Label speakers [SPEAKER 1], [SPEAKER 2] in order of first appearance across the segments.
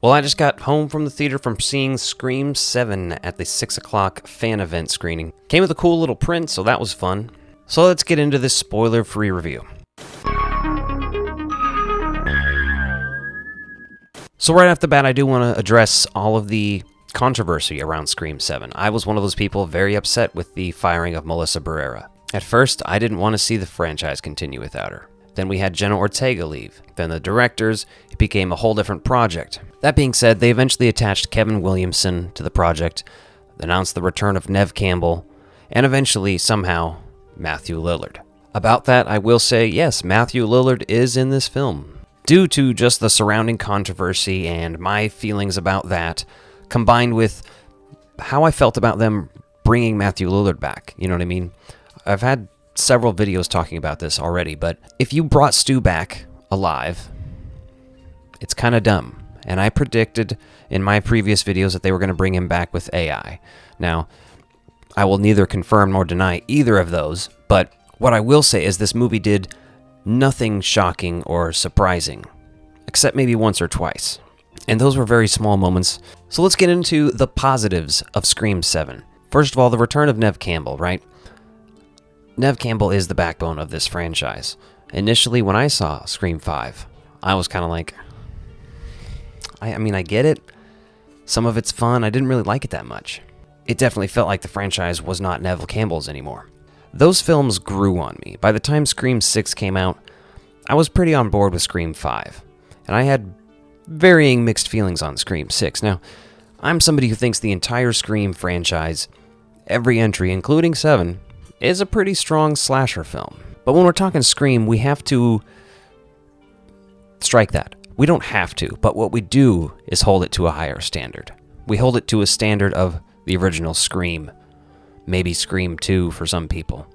[SPEAKER 1] Well, I just got home from the theater from seeing Scream 7 at the 6 o'clock fan event screening. Came with a cool little print, so that was fun. So let's get into this spoiler-free review. So right off the bat, I do want to address all of the controversy around Scream 7. I was one of those people very upset with the firing of Melissa Barrera. At first, I didn't want to see the franchise continue without her. Then we had Jenna Ortega leave. Then the directors, it became a whole different project. That being said, they eventually attached Kevin Williamson to the project, announced the return of Neve Campbell, and eventually, somehow, Matthew Lillard. About that, I will say, yes, Matthew Lillard is in this film. Due to just the surrounding controversy and my feelings about that, combined with how I felt about them bringing Matthew Lillard back, you know what I mean? I've had several videos talking about this already, but if you brought Stu back alive, it's kind of dumb. And I predicted in my previous videos that they were going to bring him back with AI. Now, I will neither confirm nor deny either of those, but what I will say is this movie did nothing shocking or surprising, except maybe once or twice. And those were very small moments. So let's get into the positives of Scream 7. First of all, the return of Neve Campbell, right? Neve Campbell is the backbone of this franchise. Initially, when I saw Scream 5, I was kind of like, I mean, I get it. Some of it's fun. I didn't really like it that much. It definitely felt like the franchise was not Neve Campbell's anymore. Those films grew on me. By the time Scream 6 came out, I was pretty on board with Scream 5. And I had varying mixed feelings on Scream 6. Now, I'm somebody who thinks the entire Scream franchise, every entry, including 7, is a pretty strong slasher film. But when we're talking Scream, we have to strike that. We don't have to, but what we do is hold it to a higher standard. We hold it to a standard of the original Scream, maybe Scream 2 for some people.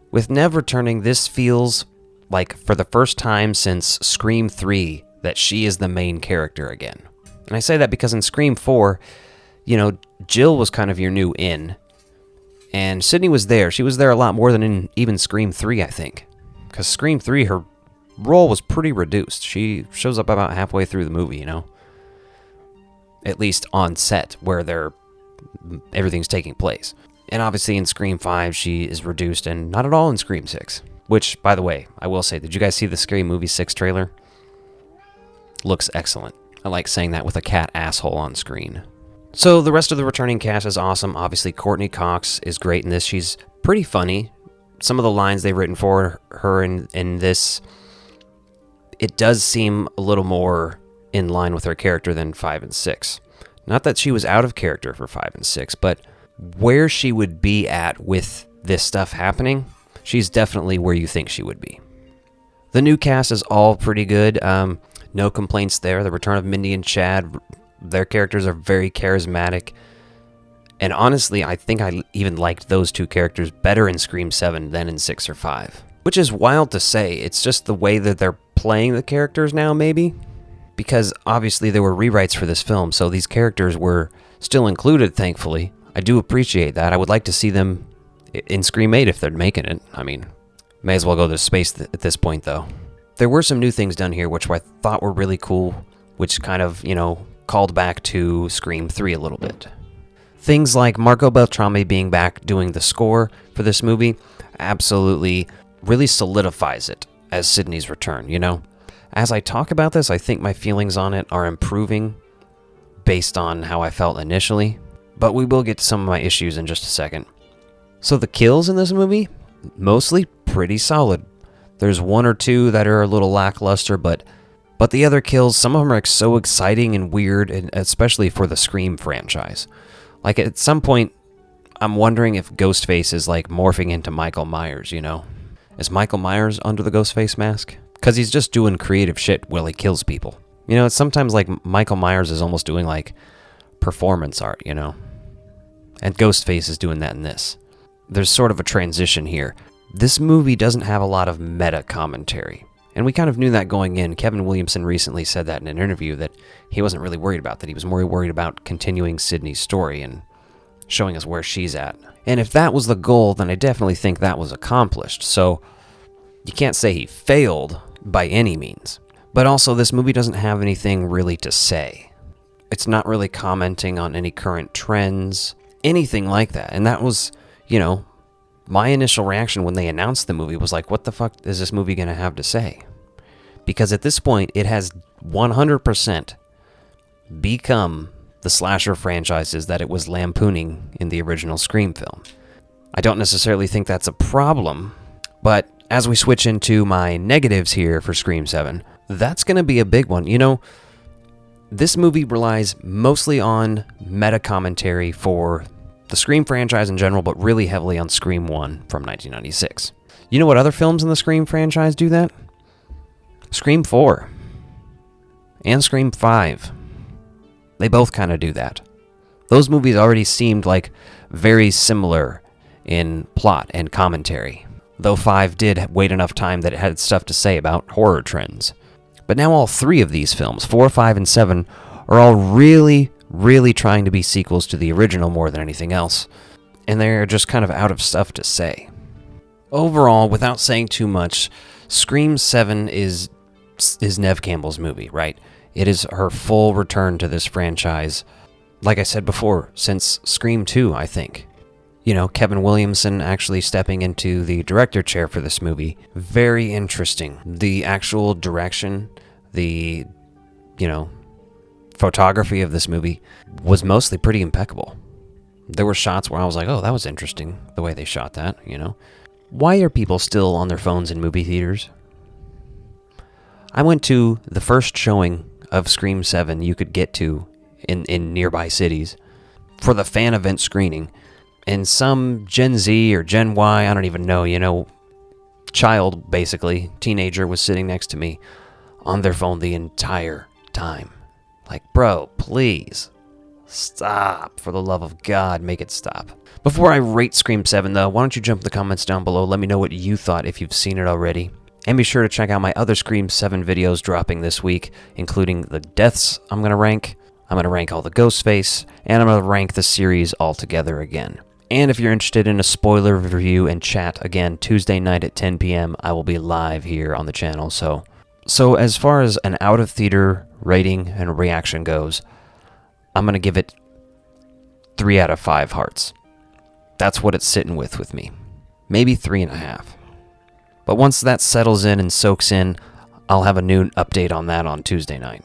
[SPEAKER 1] With Neve returning, this feels like for the first time since Scream 3 that she is the main character again. And I say that because in Scream 4, Jill was kind of your new in. And Sidney was there. She was there a lot more than in even Scream 3, I think. Because Scream 3, her role was pretty reduced. She shows up about halfway through the movie, At least on set, where everything's taking place. And obviously in Scream 5, she is reduced, and not at all in Scream 6. Which, by the way, I will say, did you guys see the Scary Movie 6 trailer? Looks excellent. I like saying that with a cat asshole on screen. So the rest of the returning cast is awesome. Obviously, Courtney Cox is great in this. She's pretty funny. Some of the lines they've written for her in this, it does seem a little more in line with her character than 5 and 6. Not that she was out of character for 5 and 6, but where she would be at with this stuff happening, she's definitely where you think she would be. The new cast is all pretty good. No complaints there. The return of Mindy and Chad, their characters are very charismatic. And honestly, I think I even liked those two characters better in Scream 7 than in 6 or 5. Which is wild to say. It's just the way that they're playing the characters now, maybe? Because obviously there were rewrites for this film, so these characters were still included, thankfully. I do appreciate that. I would like to see them in Scream 8 if they're making it. I mean, may as well go to space at this point, though. There were some new things done here, which I thought were really cool, which kind of, called back to Scream 3 a little bit. Things like Marco Beltrami being back doing the score for this movie absolutely really solidifies it as Sidney's return, As I talk about this, I think my feelings on it are improving based on how I felt initially, but we will get to some of my issues in just a second. So the kills in this movie, mostly pretty solid. There's one or two that are a little lackluster, but the other kills, some of them are so exciting and weird, and especially for the Scream franchise. Like at some point, I'm wondering if Ghostface is like morphing into Michael Myers, Is Michael Myers under the Ghostface mask? Because he's just doing creative shit while he kills people. It's sometimes like Michael Myers is almost doing like performance art, And Ghostface is doing that in this. There's sort of a transition here. This movie doesn't have a lot of meta commentary. And we kind of knew that going in. Kevin Williamson recently said that in an interview that he wasn't really worried about that. He was more worried about continuing Sidney's story and showing us where she's at. And if that was the goal, then I definitely think that was accomplished. So you can't say he failed by any means. But also, this movie doesn't have anything really to say. It's not really commenting on any current trends, anything like that. And that was, my initial reaction when they announced the movie was like, what the fuck is this movie going to have to say? Because at this point, it has 100% become the slasher franchises that it was lampooning in the original Scream film. I don't necessarily think that's a problem, but as we switch into my negatives here for Scream 7, that's going to be a big one. This movie relies mostly on meta commentary for the Scream franchise in general, but really heavily on Scream 1 from 1996. You know what other films in the Scream franchise do that? Scream 4 and Scream 5. They both kind of do that. Those movies already seemed like very similar in plot and commentary, though 5 did wait enough time that it had stuff to say about horror trends. But now all 3 of these films, 4, 5, and 7, are all really, really trying to be sequels to the original more than anything else, and they're just kind of out of stuff to say. Overall, without saying too much, Scream 7 is Neve Campbell's movie, right? It is her full return to this franchise, like I said before, since Scream 2, I think. Kevin Williamson actually stepping into the director chair for this movie. Very interesting. The actual direction, the, photography of this movie was mostly pretty impeccable. There were shots where I was like, oh, that was interesting, the way they shot that, Why are people still on their phones in movie theaters? I went to the first showing of Scream 7 you could get to in nearby cities for the fan event screening. And some Gen Z or Gen Y, I don't even know, child, basically, teenager was sitting next to me on their phone the entire time. Like, bro, please, stop. For the love of God, make it stop. Before I rate Scream 7, though, why don't you jump in the comments down below, let me know what you thought if you've seen it already. And be sure to check out my other Scream 7 videos dropping this week, including the deaths I'm going to rank. I'm going to rank all the Ghostface, and I'm going to rank the series altogether again. And if you're interested in a spoiler review and chat, again, Tuesday night at 10 p.m., I will be live here on the channel. So as far as an out-of-theater rating and reaction goes, I'm going to give it 3 out of 5 hearts. That's what it's sitting with me. Maybe 3.5. But once that settles in and soaks in, I'll have a new update on that on Tuesday night.